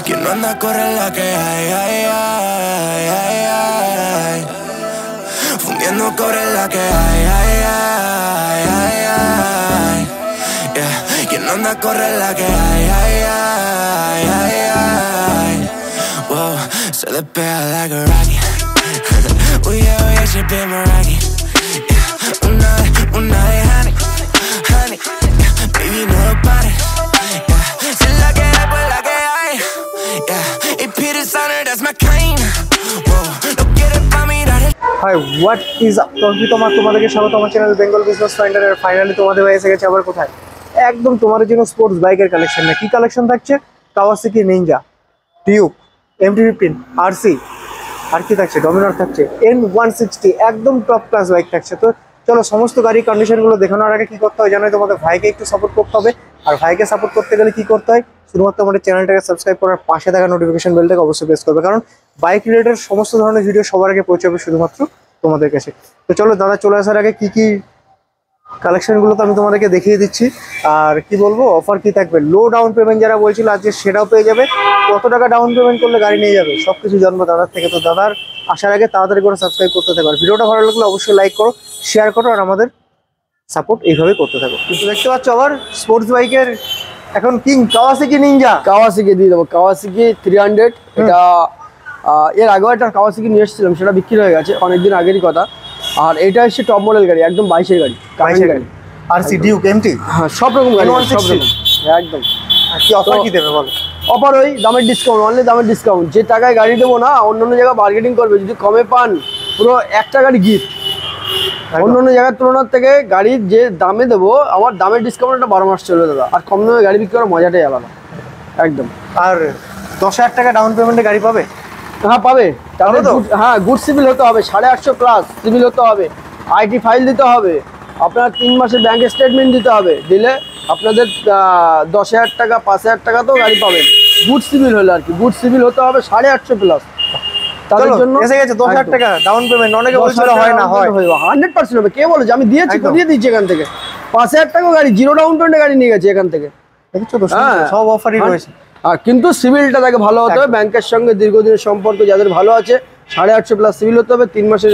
Quien no anda corre la que hay, ay, ay, ay, ay. Fundiendo cobre la que hay, ay, ay, ay, ay. Yeah. Quien no anda corre la que hay, ay, ay, ay, ay. Whoa, se despega like a rocket. Oh yeah, she been Meraki. Yeah. Una de honey, honey. Yeah. Baby, no lo pares. Yeah. Si la que hay, pues la que hay. Yeah. Y Peter Sonner, that's my kind. Whoa, lo quieres pa' mirar el. Hi, what is up? তোমাদেরকে স্বাগত আমার channel Bengal business ফাইন্ডারের। Finally তোমাদের হয়ে এসে গেছে আবার কোথায়, একদম তোমাদের জন্য স্পোর্টস বাইকের কালেকশন। না কি কালেকশন থাকছে? Kawasaki Ninja, tube, MT-15, RC, আর কি থাকছে? ডমিনার থাকছে, N160, একদম টপ ক্লাস বাইক থাকছে। তো চলো সমস্ত গাড়ির কন্ডিশনগুলো দেখানোর আগে কি করতে হয় জানো? তোমাদের ভাইকে একটু সাপোর্ট করতে হবে। আর ভাইকে সাপোর্ট করতে গেলে কি করতে হয়? শুধুমাত্র আমাদের চ্যানেলটাকে সাবস্ক্রাইব করার পাশে থাকা নোটিফিকেশন বেলটাকে অবশ্যই প্রেস করবে, কারণ বাইক রিলেটেড সমস্ত ধরনের ভিডিও সবার আগে পৌঁছাবে শুধুমাত্র তোমাদের কাছে। তো চলো দাদা চলে আসার আগে কি কি কালেকশনগুলো তো আমি তোমাদেরকে দেখিয়ে দিচ্ছি। আর কি বলবো, অফার কি থাকবে, লো ডাউন পেমেন্ট যারা বলছিল আজকে সেটাও পেয়ে যাবে। কত টাকা ডাউন পেমেন্ট করলে গাড়ি নিয়ে যাবে সব কিছু জানবো দাদার থেকে। তো দাদার আসার আগে তাড়াতাড়ি করে সাবস্ক্রাইব করতে থাকো। আর ভিডিওটা ভালো লাগলে অবশ্যই লাইক করো, শেয়ার করো, আর আমাদের সাপোর্ট এইভাবে করতে থাকো। কিন্তু দেখতে পাচ্ছ আবার স্পোর্টস বাইকের এখন কিং কাওয়াসাকি নিনজা। কাওয়াসাকি দিয়ে দেবো, কাওয়াসাকি 300। এটা এর আগেও একটা কাওয়াসাকি নিয়ে এসেছিলাম, সেটা বিক্রি হয়ে গেছে অনেকদিন আগেরই কথা। আর এটা হচ্ছে টপ মডেল গাড়ি, একদম 22-এর গাড়ি, 22-এর গাড়ি। RC, ডিউক, MT, হ্যাঁ সব রকম গাড়ি, সব রকম একদম। কি অফার কি দেবে বলো? অফার ওই দামের ডিসকাউন্ট, অনলি দামের ডিসকাউন্ট। যে টাকায় গাড়ি দেবো না, অন্য জায়গায় বার্গেনিং করবে, যদি কমে পান পুরো একটা গাড়ি গিফট। অন্য জায়গার তুলনার থেকে গাড়ির যে দামে দেবো, আমার দামের ডিসকাউন্টটা 12 মাস চলবে দাদা। আর কম দামে গাড়ি বিক্রি করার মজাটাই আলাদা একদম। আর 10,000 টাকা ডাউন পেমেন্টে গাড়ি পাবে? হ্যাঁ পাবে, তাহলে হ্যাঁ গুড সিভিল হতে হবে, 850 প্লাস সিভিল হতে হবে, IT ফাইল দিতে হবে, আপনার 3 মাসের ব্যাংক স্টেটমেন্ট দিতে হবে। দিলে আপনাদের 10,000 টাকা 5,000 টাকা তো গাড়ি পাবেন, গুড সিভিল হলে আর কি। গুড সিভিল হতে হবে 850 প্লাস। তাদের জন্য এসে গেছে 10,000 টাকা ডাউন পেমেন্ট। অনেকে বলছিল হয় না, হয় 100% হবে। কে বলেছে? আমি দিয়েছি, দিয়ে দিচ্ছি এখান থেকে। 5,000 টাকা গাড়ি, জিরো ডাউন পেমেন্টে গাড়ি নিয়ে গেছে এখান থেকে। দেখছো তো সব অফারই রয়েছে। আর কিন্তু সিভিলটা তাকে ভালো হতে হবে, ব্যাংকের সঙ্গে দীর্ঘদিনের সম্পর্ক যাদের ভালো আছে, 850 প্লাস সিভিল হতে হবে, 3 মাসের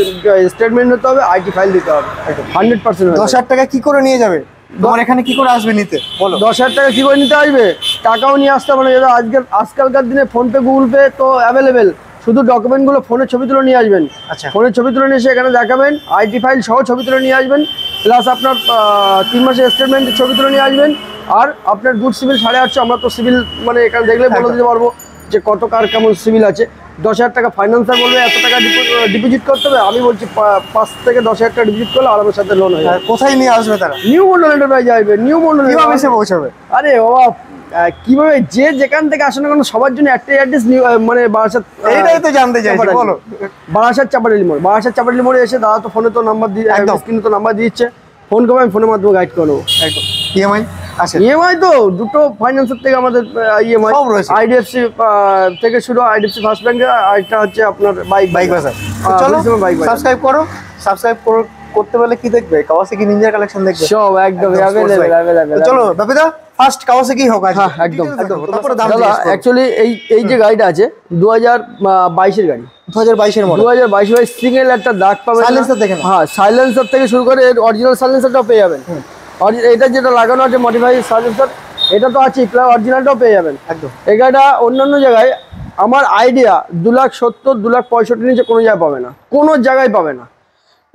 স্টেটমেন্ট হতে হবে, IT ফাইল দিতে হবে। 100% 10,000 টাকা কি করে নিয়ে যাবে? তোমার এখানে কি করে আসবে নিতে বলো? 10,000 টাকা কি করে নিতে আসবে? টাকাও নিয়ে আসতে হবে না, আজকালকার দিনে ফোনপে, গুগল পে তো অ্যাভেলেবেল। শুধু ডকুমেন্টগুলো ফোনের ছবি তুলে নিয়ে আসবেন। আচ্ছা, ফোনের ছবি তুলে নিয়ে এসে এখানে দেখাবেন, IT ফাইল সহ ছবি তুলে নিয়ে আসবেন, প্লাস আপনার 3 মাসের স্টেটমেন্টের ছবি তুলে নিয়ে আসবেন। আর আপনার গুড সিভিল 850। আমরা তো সিভিল মানে এখানে দেখলে বলে দিতে পারবো যে কত কার কেমন সিভিল আছে। 10,000 টাকা ফাইন্যান্সার বলবে এত টাকা ডিপোজিট করতে হবে, আমি বলছি 5 থেকে 10,000 টাকা ডিপোজিট করলে আরামের সাথে লোন হয়ে যাবে। কোথায় নিয়ে আসবে তারা? নিউ মন্ডল এন্টারপ্রাইজ আসবে। নিউ মন্ডল কিভাবে এসে পৌঁছাবে? আরে বাবা, কিভাবে যে যেখান থেকে আসে না কেন সবার জন্য একটাই অ্যাড্রেস, মানে বারাসাত। এইটাই তো জানতে চাইছি, বলো। বারাসাত চাপাডালি মোড়, বারাসাত চাপাডালি মোড়ে এসে দাদা তো ফোনে তো নাম্বার দিয়ে, স্ক্রিনে তো নাম্বার দিচ্ছে, ফোন করবে, আমি ফোনের মাধ্যমে গাইড করবো একদম। EMI আছে? EMI তো দুটো ফাইন্যান্সের থেকে আমাদের EMI সব রয়েছে। IDFC থেকে শুরু, IDFC ফার্স্ট ব্যাংকের, আরেকটা হচ্ছে আপনার বাইক বাজার। চলো সাবস্ক্রাইব করো। সাবস্ক্রাইব করতে বলে কি দেখবে? কাওয়াসাকি নিনজা কালেকশন দেখবে সব একদম अवेलेबल। চলো বাপিদা ফার্স্ট কাওয়াসাকি হোক আজ। হ্যাঁ একদম। তারপরে দাম দাদা অ্যাকচুয়ালি এই যে গাড়িটা আছে 2022-এর গাড়ি, 2022-এর মডেল। 2022 সিঙ্গেল একটা দাগ পাবেন। সাইলেন্সার দেখেন, হ্যাঁ সাইলেন্সার থেকে শুরু করে অরিজিনাল সাইলেন্সারটাও পেয়ে যাবেন। এটা যেটা লাগানো আছে মডিফাই সাইলেন্সার, এটা তো আছে, প্লাস অরিজিনালটাও পেয়ে যাবেন একদম। এই গাড়িটা অন্যান্য জায়গায় আমার আইডিয়া 2,70,000 2,65,000 নিচে কোনো জায়গায় পাবে না, কোনো জায়গায় পাবে না।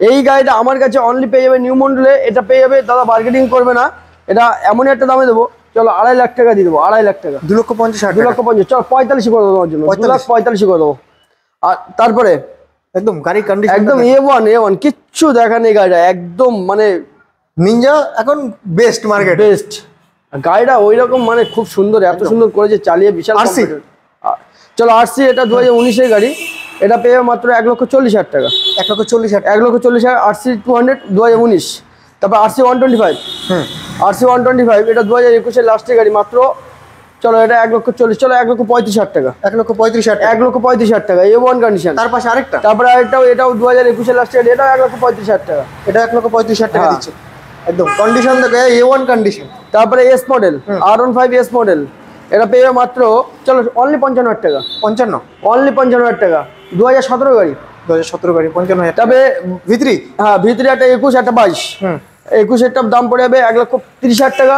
এই গাড়িটা আমার কাছে অনলি পেয়ে যাবে নিউ মন্ডলে। এটা পেয়ে যাবে দাদা, বার্গেনিং করবে না, এটা এমনই একটা দামে দেবো। চলো 2.5 লাখ টাকা দিয়ে দেবো, 2.5 লাখ টাকা, 2,50,000, 2,50,000। চলো 45 করে দেবো তোমার জন্য, 2,45,000 করে দেবো। আর তারপরে একদম গাড়ি কন্ডিশন একদম A1 কিচ্ছু দেখা নেই গাড়িটা, একদম মানে নিনজা এখন বেস্ট মার্কেট, বেস্ট গাড়িটা ওই রকম, মানে খুব সুন্দর, এত সুন্দর করেছে, চালিয়ে বিশাল। চলো RC, এটা 2019-এর গাড়ি, এটা পেয়ে মাত্র 1,40,000 টাকা। 1,40,000 RC 200 2019। তারপর RC 125, RC 125 এটা 2021-এর লাস্টের গাড়ি মাত্র। চলো এটা 1,40,000, চলো 1,35,000 টাকা, 1,35,000 টাকা A1 কন্ডিশন। তার পাশে আরেকটা, এটাও 2021-এর লাস্টের গাড়ি, এটা 1,35,000 টাকা, এটা 1,35,000 টাকা দিচ্ছে একদম কন্ডিশন দেখে A1 কন্ডিশন। তারপরে S model, R15 S model, এটা পেয়ে মাত্র চলো অনলি 55,000 টাকা। 55 অনলি 55,000 টাকা। 2017 গাড়ি। 2017 গাড়ি 55,000। তবে ভিতরি, হ্যাঁ ভিতরে একটা 21 একটা 22। 21-এরটার দাম পড়ে যাবে 1,30,000 টাকা,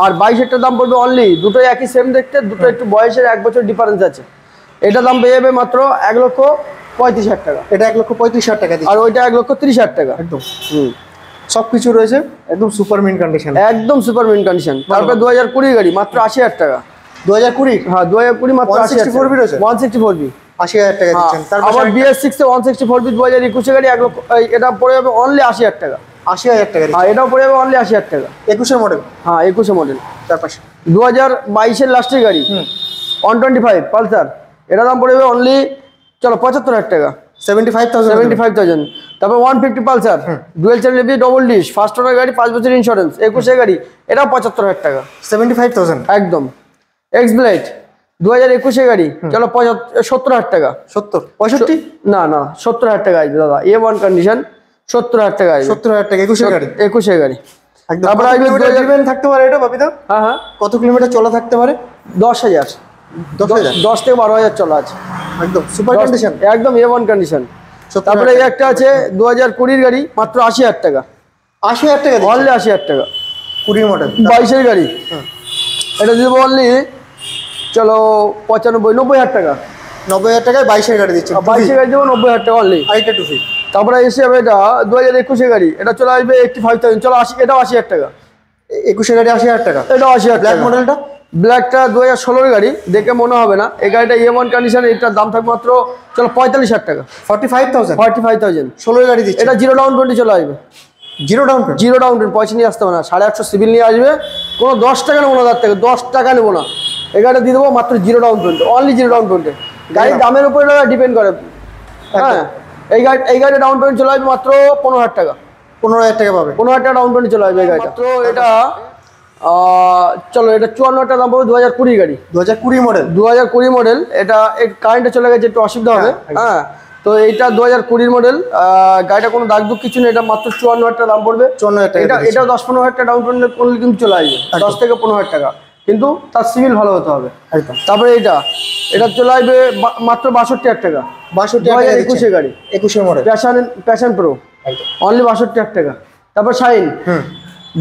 আর 22-এরটার দাম পড়বে অনলি, দুটোই একই সেম দেখতে, দুটো একটু বয়সের 1 বছর ডিফারেন্স আছে। এটা দাম পেয়ে যাবে মাত্র 1,35,000 টাকা। এটা 1,35,000 টাকা আর ওইটা 1,30,000 টাকা। একদম সবকিছু রয়েছে একদম সুপার মিন কন্ডিশন, একদম সুপার মিন কন্ডিশন। তারপরে 2020 গাড়ি মাত্র 80,000 টাকা। 2020? হ্যাঁ 2020 মাত্র 164B রয়েছে, 164B 80,000 টাকা দিচ্ছেন। আবার BS6 এ 164B 2021 গাড়ি 1 লক্ষ, এটা পড়ে যাবে অনলি 80,000 টাকা। 80,000 টাকা। হ্যাঁ এটাও পড়ে যাবে অনলি 80,000 টাকা। 21 মডেল। হ্যাঁ 21 মডেল। তার পাশে 2022-এর লাস্টের গাড়ি 125 পালসার, এটা দাম পড়ে যাবে অনলি চলো 75,000 টাকা। 75,000। তারপর 150 Pulsar dual channel AB double disc first owner গাড়ি 5 বছর ইন্স্যুরেন্স 21 গাড়ি, এটাও 75,000 টাকা। 75,000 একদম। এক্স ব্লেড 2021 গাড়ি চলো 70,000 টাকা। 70 65 না না 70,000 টাকা আসবে দাদা, A1 কন্ডিশন 70,000 টাকা আসবে। 70,000 টাকা 21 গাড়ি। 21 গাড়ি একদম। তারপর আসবে ড্রিভেন থাকতে পারে এটা বাপিদা? হ্যাঁ হ্যাঁ কত কিলোমিটার চলা থাকতে পারে? 10,000 10 থেকে 12,000 চলা আছে। একদম সুপার কন্ডিশন, একদম A1 কন্ডিশন। তারপরে এই একটা আছে 2020 গাড়ি মাত্র 80,000 টাকা। 80,000 টাকা অনলি 80,000 টাকা। 20 মডেল 22-এর গাড়ি, এটা দিব অনলি চলো 90,000 টাকা। 90,000 টাকায় 22 গাড়ি দিচ্ছে। 22-এর গাড়ি দেবো 90,000 টাকা অনলি। আইটা টুফি। তারপরে এসে যাবে এটা 2021 গাড়ি, এটা চলে আসবে 85,000 চলো 80, এটাও 80,000 টাকা। 21 গাড়ি 80,000 টাকা। এটাও 80,000 ব্ল্যাক টাকা। মডেলটা? ব্ল্যাকটা 2016-এর গাড়ি, দেখে মনে হবে না। এই গাড়িটা A1 কন্ডিশন, এটার দাম থাকবে মাত্র চলো 45,000 টাকা। 45,000 45,000 16 গাড়ি দিচ্ছে। এটা জিরো ডাউন পেমেন্টে চলে আসবে। Zero down payment? Zero down payment, পয়সা নিয়ে আসতে হবে না। 850 সিভিল নিয়ে আসবে, কোনো 10 টাকা নেবো না তার থেকে, 10 টাকা নেবো না। এই গাড়িটা দিয়ে দেবো মাত্র জিরো ডাউন পেমেন্টে, অনলি জিরো ডাউন পেমেন্টে। গাড়ির দামের উপরে ডিপেন্ড করে। হ্যাঁ এই গাড়ি ডাউন পেমেন্ট চলে আসবে মাত্র 15,000 টাকা। 15,000 টাকা পাবে। 15,000 টাকা ডাউন পেমেন্ট চলে আসবে এই গাড়িটা। মাত্র এটা চলো এটা 54,000 টাকা দাম পাবো। 2020 গাড়ি, 2020 মডেল। 2020 মডেল। এটা কারেন্টে চলে গেছে, একটু অসুবিধা হবে। হ্যাঁ তো এইটা 2020 মডেল। গাড়িটা কোনো দাগ দুঃখ কিছু নেই, এটা মাত্র 54,000 টাকা দাম পড়বে। 54,000 টাকা। এটা 10-15,000 টাকা ডাউন পেমেন্ট করলে কিন্তু চলে আসবে, 10 থেকে 15,000 টাকা, কিন্তু তার সিভিল ভালো হতে হবে। একদম। তারপরে এটা চলে আসবে মাত্র 62,000 টাকা। 62,000 টাকা 2021 গাড়ি, 21 মডেল। প্যাশন প্রো অনলি 62,000 টাকা। তারপর শাইন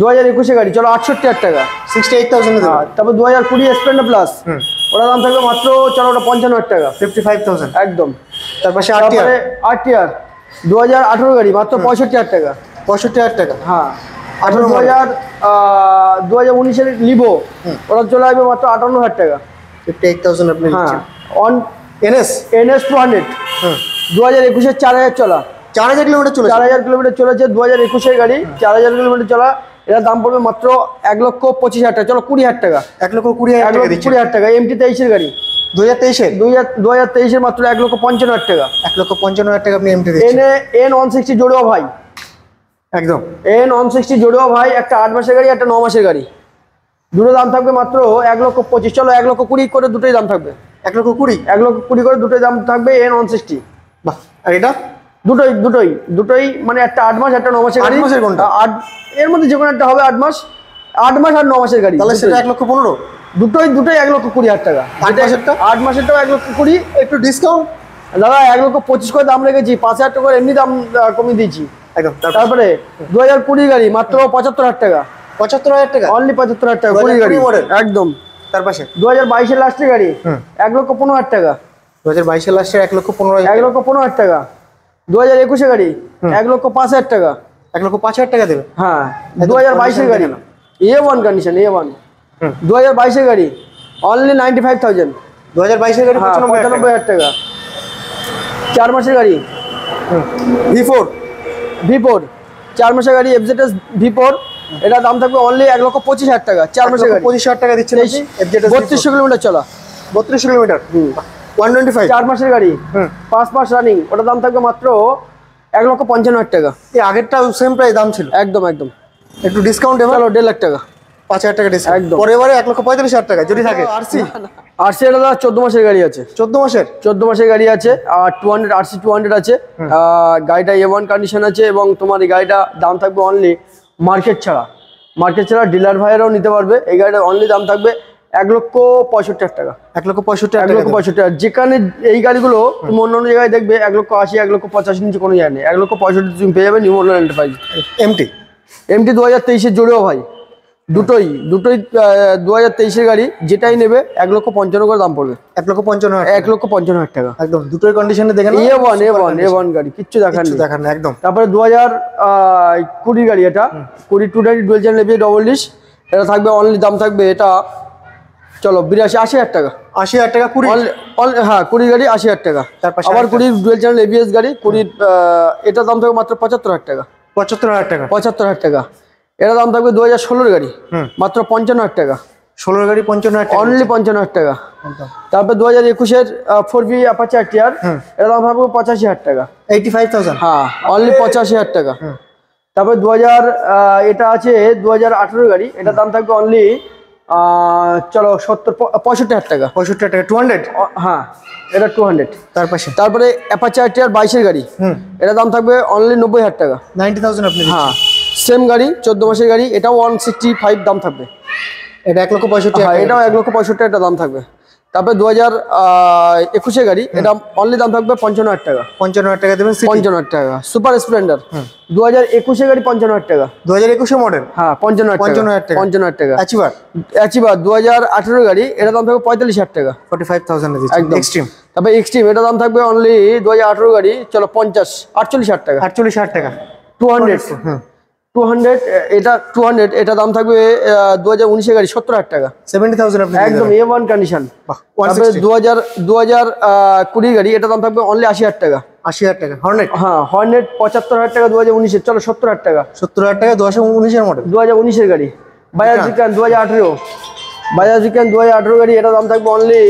2021 গাড়ি চলো 68,000 টাকা। 68,000 এ দেবে। তারপর 2020 স্প্লেন্ডার প্লাস, ওটার দাম থাকবে মাত্র চলো ওটা 55,000 টাকা। 55,000 একদম। তারপরে তারপরে RTR 2018 গাড়ি মাত্র 65,000 টাকা। 65,000 টাকা। হ্যাঁ 2019-এর লিভো, ওটা চলে আসবে মাত্র 58,000 টাকা। 58,000 আপনি দিচ্ছেন। অন NS 200 2021-এর 4,000 চলা, 4,000 কিলোমিটার চলেছে। 4,000 কিলোমিটার চলেছে 2021-এর গাড়ি, 4,000 কিলোমিটার চলা। এটার দাম পড়বে মাত্র 1,25,000 টাকা। চলো 20,000 টাকা। 1,20,000 টাকা দিচ্ছেন। 1,20,000 টাকা। MT 23-এর গাড়ি 2023-এর 2023-এর মাত্র 1,55,000 টাকা। 1,55,000 টাকা আপনি এমটি দিচ্ছেন। N160 জোড়ো ভাই, একদম। N160 জোড়ো ভাই, একটা 8 মাসের গাড়ি, একটা 9 মাসের গাড়ি, দুটো দাম থাকবে মাত্র 1,25,000। চলো 1,20,000 করে দুটোই দাম থাকবে। 1,20,000 1,20,000 করে দুটোই দাম থাকবে N160। বাহ। আর এটা দুটোই মানে একটা 8 মাস, একটা 9 মাসের গাড়ি। 8 মাসের কোনটা? এর মধ্যে যে কোনো একটা হবে 8 মাস আর 9 মাসের গাড়ি। তাহলে সেটা 1,15,000। দুটোই 1,20,000 টাকা। 8 মাসেরটা? 8 মাসেরটাও 1,20,000। একটু ডিসকাউন্ট দাদা 1,25,000 করে দাম রেখেছি, 5,000 টাকা করে এমনি দাম কমিয়ে দিয়েছি। একদম। তারপরে 2020 গাড়ি মাত্র 75,000 টাকা। 75,000 টাকা অনলি 75,000 টাকা 20 গাড়ি মডেল। একদম। তার পাশে 2022-এর লাস্টের গাড়ি 1,15,000 টাকা। 2022-এর লাস্টের 1,15,000। 1,15,000 টাকা। 2021-এর গাড়ি 1,05,000 টাকা। 1,05,000 টাকা দেবে। হ্যাঁ 2022-এর গাড়ি A1 কন্ডিশন, A1 2022-এর গাড়ি অনলি 95,000। 2022-এর গাড়ি 95,000 টাকা। 4 মাসের গাড়ি V4 4 মাসের গাড়ি FZS V4, এটা দাম থাকবে অনলি 1,25,000 টাকা। 4 মাসের গাড়ি 25,000 টাকা দিচ্ছেন। 3200 কিলোমিটার চলা। 3200 কিলোমিটার 125। 4 মাসের গাড়ি 5 মাস রানিং, ওটা দাম থাকবে মাত্র 1,55,000 টাকা। এই আগেরটা সেম প্রাইস দাম ছিল। একদম। একটু ডিসকাউন্ট এবার চলো 1,50,000 টাকা। 5,000 টাকা ডিসকাউন্ট। একদম। পরে এবারে 1,45,000 টাকা যদি থাকে। RC এটা 14 মাসের গাড়ি আছে। 14 মাসের 14 মাসের গাড়ি আছে। আর 200 RC 200 আছে। গাড়িটা A1 কন্ডিশন আছে, এবং তোমার এই গাড়িটা দাম থাকবে অনলি মার্কেট ছাড়া ডিলার ভাইয়েরাও নিতে পারবে। এই গাড়িটা অনলি দাম থাকবে 1,65,000 টাকা। 1,65,000 টাকা। যেখানে এই গাড়িগুলো তুমি অন্য জায়গায় দেখবে 1,80,000 1,85,000 নিচে কোনো জায়গায় নেই। 1,65,000 তুমি পেয়ে যাবে নিউ মডেল এন্টারপ্রাইজ। এমটি 2023 জুড়েও ভাই, দুটোই 2023 গাড়ি, যেটাই নেবে 1,55,000 করে দাম পড়বে। 1,55,000 টাকা একদম। দুটোই কন্ডিশনে দেখেন, A1 গাড়ি, কিচ্ছু দেখার দেখান না একদম। তারপরে 2020 গাড়ি, এটা 20 220 dual channel ABS double disc. এটা থাকবে অনলি, দাম থাকবে এটা চলো 80,000 টাকা। 80,000 টাকা 20? হ্যাঁ 20 গাড়ি 80,000 টাকা। আবার 20 ডুয়েল চ্যানেল এবিএস গাড়ি 20, এটা দাম থাকবে মাত্র 75,000 টাকা। 75,000 টাকা। 75,000 টাকা। এটা দাম থাকবে 2016 গাড়ি, মাত্র 55,000 টাকা। 16 গাড়ি 55,000 টাকা, অনলি 55,000 টাকা। তারপর 2021 4V অ্যাপাচি RTR, এটা দাম থাকবে 85,000 টাকা। 85,000? হ্যাঁ, অনলি 85,000 টাকা। তারপর 2000 এটা আছে 2018 গাড়ি, এটা দাম থাকবে অনলি চলো 65,000 টাকা। 65,000 টাকা 200? হ্যাঁ, এটা 200। তারপরে অ্যাপাচি RTR 22 গাড়ি, এটা দাম থাকবে অনলি 90,000 টাকা। 90,000 আপনি? হ্যাঁ, সেম গাড়ি, 14 মাসের গাড়ি, এটাও 165 দাম থাকবে। এটা 1,65,000? হ্যাঁ, এটাও 1,65,000 টাকা দাম থাকবে। তারপরে 2021 গাড়ি, এটা অনলি দাম থাকবে 55,000 টাকা। 55,000 টাকা দেবেন? 55,000 টাকা। সুপার স্প্লেন্ডার 2021 গাড়ি 55,000 টাকা। 2021 মডেল? হ্যাঁ, 55,000 টাকা। 55,000 টাকা। অ্যাচিভার 2018 গাড়ি, এটা দাম থাকবে 45,000 টাকা। 45,000 একদম। এক্সট্রিম? তারপরে এক্সট্রিম, এটা দাম থাকবে অনলি 2018 গাড়ি, চলো 48,000 টাকা। 48,000 টাকা। 200, এটা 200, এটা দাম থাকবে 2019 গাড়ি 70,000 টাকা। 70,000 আপনি? একদম A1 কন্ডিশন। তারপরে 2020 গাড়ি, এটা দাম থাকবে অনলি 80,000 টাকা। 80,000 টাকা। হর্নেট? হ্যাঁ, হর্নেট 75,000 টাকা 2019, চলো 70,000 টাকা। 70,000 টাকা 2019 মডেল? 2019 গাড়ি। বাজাজ ভিকান 2018, বাজাজ ভিকান 2018 গাড়ি, এটা দাম থাকবে অনলি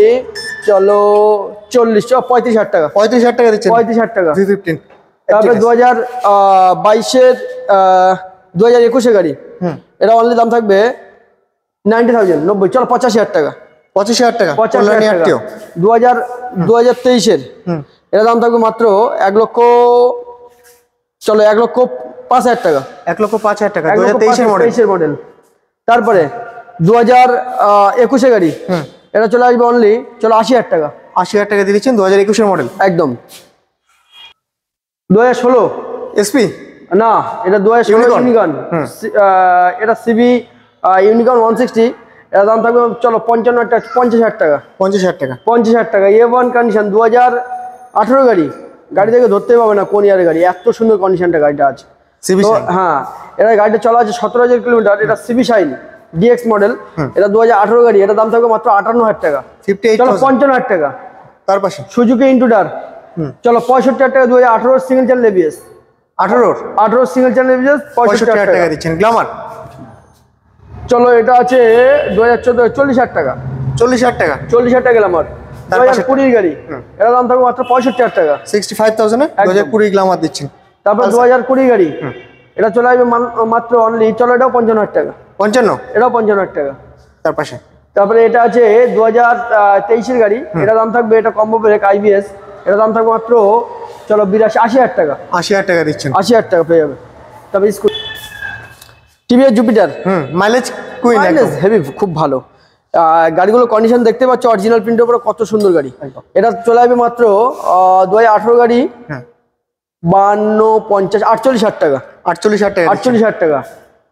চলো 35,000 টাকা। 35,000 টাকা দিচ্ছেন? 35,000 টাকা। V15। তারপরে 2021 গাড়ি, এটা অনলি দাম থাকবে 90,000, 90, চলো 85,000 টাকা। 85,000 টাকা। 85,000 টাকা। 2023 এটা দাম থাকবে মাত্র 1,05,000 টাকা। 1,05,000 টাকা 2023 মডেল। তারপরে 2021 গাড়ি, এটা চলে আসবে অনলি চলো 80,000 টাকা। 80,000 টাকা দিয়ে দিচ্ছেন 2021 মডেল? একদম। 2016 এসপি? না, এটা 2016 ইউনিকর্ন। এটা সিবি ইউনিকর্ন 160, এটা দাম থাকবে চলো 50,000 টাকা। 50,000 টাকা। 50,000 টাকা। 50,000 টাকা। A1 কন্ডিশন 2018 গাড়ি, গাড়ি থেকে ধরতে পাবে না কোন ইয়ারের গাড়ি, এত সুন্দর কন্ডিশনটা গাড়িটা আছে। হ্যাঁ, এটা গাড়িটা চলা আছে 17,000 কিলোমিটার। এটা সিবি শাইন ডিএক্স মডেল, এটা 2018 গাড়ি, এটা দাম থাকবে মাত্র 58,000 টাকা। 55,000 টাকা। তার পাশে সুজুকি ইন্ট্রুডার, চলো 65,000 টাকা। 2018 single channel ABS. 18 single channel ABS 65,000 টাকা দিচ্ছেন। গ্ল্যামার চলো এটা আছে 2014 40,000 টাকা। 40,000 টাকা। 40,000 টাকা গ্ল্যামার 2020 গাড়ি, এটা দাম থাকবে মাত্র 65,000 টাকা। 65,000 এ 2020 গ্ল্যামার দিচ্ছেন। তারপর 2020 গাড়ি, এটা চলে আসবে মাত্র অনলি চলো এটাও 55,000 টাকা। 55? এটাও 55,000 টাকা। তার পাশে তারপরে এটা আছে 2023 গাড়ি, এটা দাম থাকবে, এটা কম্বো ব্রেক আইবিএস, এটা দাম থাকবে মাত্র চলো 80,000 টাকা। 80,000 টাকা দিচ্ছেন? 80,000 টাকা পেয়ে যাবে। তারপরে TVS Jupiter, mileage queen, mileage heavy, খুব ভালো। গাড়িগুলো কন্ডিশন দেখতে পাচ্ছ, অরিজিনাল প্রিন্টের উপরে কত সুন্দর গাড়ি। এটা চলে আসবে মাত্র 2018 গাড়ি 52, 50, 48,000 টাকা। 48,000 টাকা। 48,000 টাকা।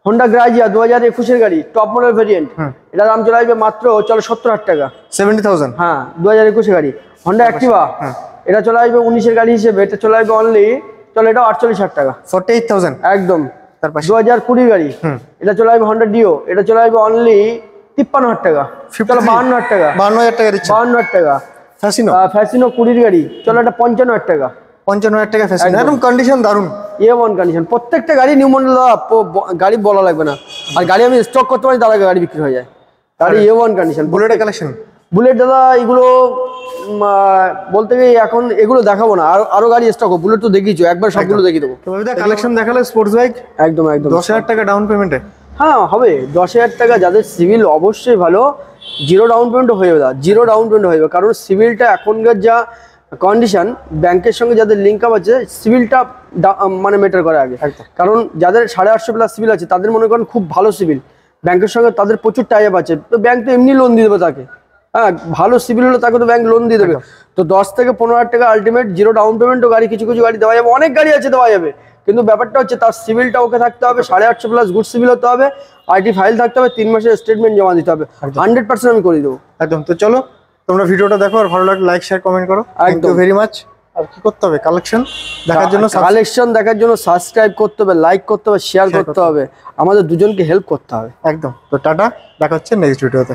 হোন্ডা গ্রাজিয়া 2021 গাড়ি, টপ মডেল ভেরিয়েন্ট, এটা দাম চলে আসবে মাত্র চলো 70,000 টাকা। 70,000? হ্যাঁ, 2021 গাড়ি। হোন্ডা অ্যাক্টিভা, এটা চলে আসবে 19 গাড়ি হিসেবে, এটা চলে আসবে অনলি চলো এটাও 48,000 টাকা। 48,000? একদম। তার পাশে 2020 গাড়ি, এটা চলে আসবে হোন্ডা ডিও, এটা চলে আসবে অনলি 53,000 টাকা। চলো 52,000 টাকা। 52,000 টাকা দিচ্ছেন? 52,000 টাকা। ফ্যাসিনো 20 গাড়ি, চলো এটা 55,000 টাকা। 55,000 টাকা ফ্যাসিনো, একদম কন্ডিশন দারুন। A1 কন্ডিশন, প্রত্যেকটা গাড়ি নিউ মডেল, গাড়ি বলা লাগবে না। আর গাড়ি আমি স্টক করতে পারি, তার আগে গাড়ি বিক্রি হয়ে যায়। গাড়ি A1 কন্ডিশন। বুলেটের কালেকশন? বুলেট দাদা এগুলো বলতে গিয়ে এখন এগুলো দেখাবো না, আরো গাড়ি স্টক, বুলেট তো দেখিয়েছো একবার, সবগুলো দেখিয়ে দেবো। কালেকশন দেখালে স্পোর্টস বাইক একদম একদম। 10,000 টাকা ডাউন পেমেন্টে? হ্যাঁ হবে, 10,000 টাকা। যাদের সিভিল অবশ্যই ভালো, জিরো ডাউন পেমেন্ট হয়ে যাবে, জিরো ডাউন পেমেন্ট হয়ে যাবে, কারণ সিভিলটা এখনকার যা কন্ডিশন, ব্যাংকের সঙ্গে যাদের লিঙ্ক আপ আছে, সিভিলটা মানে মেটার করে আগে। কারণ যাদের 850+ সিভিল আছে, তাদের মনে করেন খুব ভালো সিভিল, ব্যাংকের সঙ্গে তাদের প্রচুর টাই আপ আছে, তো ব্যাংক তো এমনি লোন দিয়ে দেবে তাকে। হ্যাঁ, ভালো সিভিল হলে তাকে তো ব্যাংক লোন দিয়ে দেবে। তো 10 থেকে 15,000 টাকা আলটিমেট জিরো ডাউন পেমেন্টও গাড়ি, কিছু কিছু গাড়ি দেওয়া যাবে, অনেক গাড়ি আছে দেওয়া যাবে। কিন্তু ব্যাপারটা হচ্ছে তার সিভিলটা ওকে থাকতে হবে 850 প্লাস গুড সিভিল হতে হবে, আইটি ফাইল থাকতে হবে, 3 মাসের স্টেটমেন্ট জমা দিতে হবে। 100% আমি করে দেবো একদম। তো চলো তোমরা ভিডিওটা দেখো, আর ভালো লাগলে লাইক শেয়ার কমেন্ট করো। Thank you very much. আর কি করতে হবে? কালেকশন দেখার জন্য সাবস্ক্রাইব করতে হবে, লাইক করতে হবে, শেয়ার করতে হবে, আমাদের দুজনকে হেল্প করতে হবে। একদম। তো টাটা, দেখা হচ্ছে নেক্সট ভিডিওতে।